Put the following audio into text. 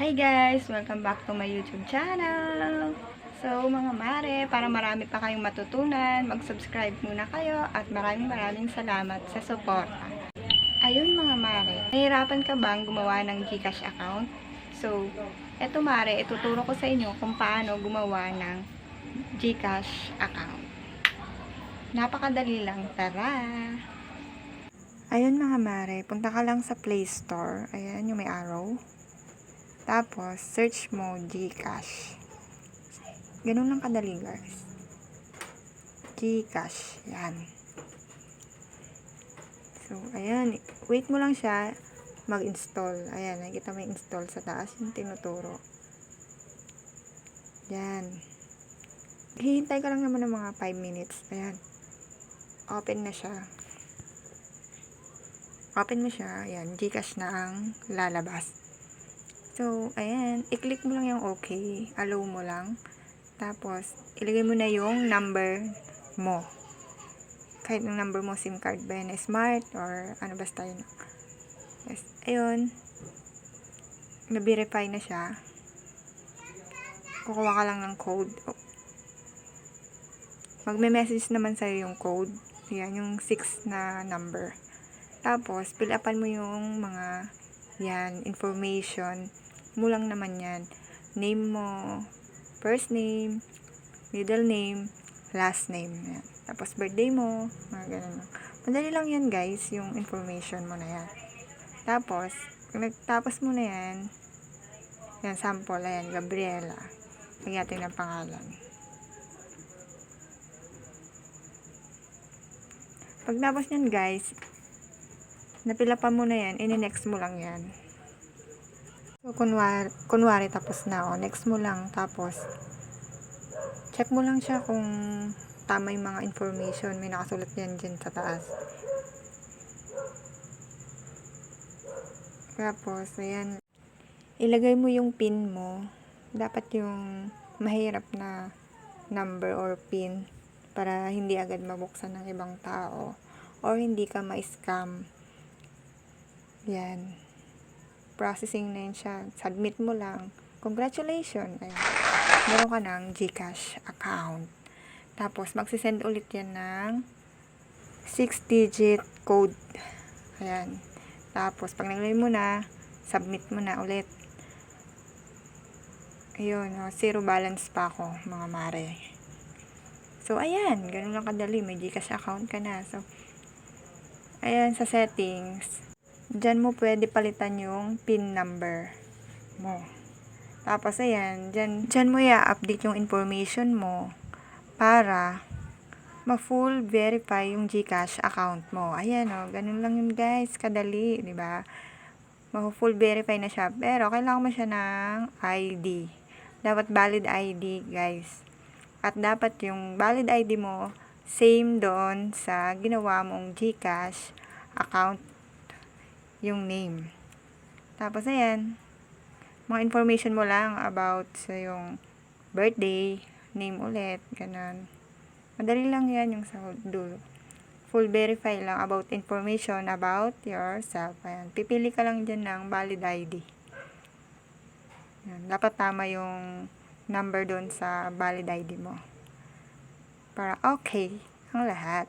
Hi guys! Welcome back to my YouTube channel! So mga mare, para marami pa kayong matutunan, mag-subscribe muna kayo at maraming salamat sa suporta. Ayun mga mare, nahihirapan ka bang gumawa ng GCash account? So, eto mare, ituturo ko sa inyo kung paano gumawa ng GCash account. Napakadali lang, tara! Ayun mga mare, punta ka lang sa Play Store. Ayan, yung may arrow. Tapos, search mo GCash. Ganun lang kadali guys. GCash. Yan. So, ayan. Wait mo lang siya mag-install. Ayan, nakikita mo yung install sa taas. Yung tinuturo. Yan. Hihintay ka lang naman ng mga 5 minutes. Ayan. Open na siya. Open mo siya. Ayan. GCash na ang lalabas. So, ayan. I-click mo lang yung okay. Allow mo lang. Tapos, ilagay mo na yung number mo. Kahit yung number mo, SIM card ba yan, smart, or ano basta yun. Yes. Ayun. Na-verify na siya. Kukuha ka lang ng code. Magme-message naman sa'yo yung code. Yan, yung 6 na number. Tapos, fill upan mo yung mga yan, information mo lang naman yan. Name mo, first name, middle name, last name. Yan. Tapos, birthday mo, mga ganun. Madali lang yan guys, yung information mo na yan. Tapos, kung nagtapos mo na yan, sample, ayan, Gabriela. Lagyan natin ng pangalan. Pagtapos nyan guys, napilapan mo na yan, ini-next mo lang yan. So, kunwari tapos na, next mo lang, tapos, check mo lang siya kung tama yung mga information. May nakasulat yan dyan sa taas. Tapos, ayan, ilagay mo yung pin mo. Dapat yung mahirap na number or pin para hindi agad mabuksan ng ibang tao or hindi ka ma-scam. Yan. Processing na yun siya. Submit mo lang. Congratulations! Ayan. Meron ka ng GCash account. Tapos, magsisend ulit yan ng 6-digit code. Ayan. Tapos, pag naglagay mo na, submit mo na ulit. Ayun, zero balance pa ako, mga mare. So, ayan, ganun lang kadali. May GCash account ka na. So, ayan, sa settings, dyan mo pwede palitan yung PIN number mo. Tapos, ayan, dyan mo i-update yung information mo para ma-full verify yung GCash account mo. Ayan, ganun lang yun guys, kadali, di ba? Ma-full verify na siya. Pero, kailangan mo siya ng ID. Dapat valid ID, guys. At dapat yung valid ID mo, same doon sa ginawa mong GCash account, yung name. Tapos, ayan, mga information mo lang about sa yung birthday, name ulit, ganun. Madali lang yan yung sa dulo. Full verify lang about information about yourself. Ayan. Pipili ka lang dyan ng valid ID. Yan. Dapat tama yung number doon sa valid ID mo. Para okay ang lahat.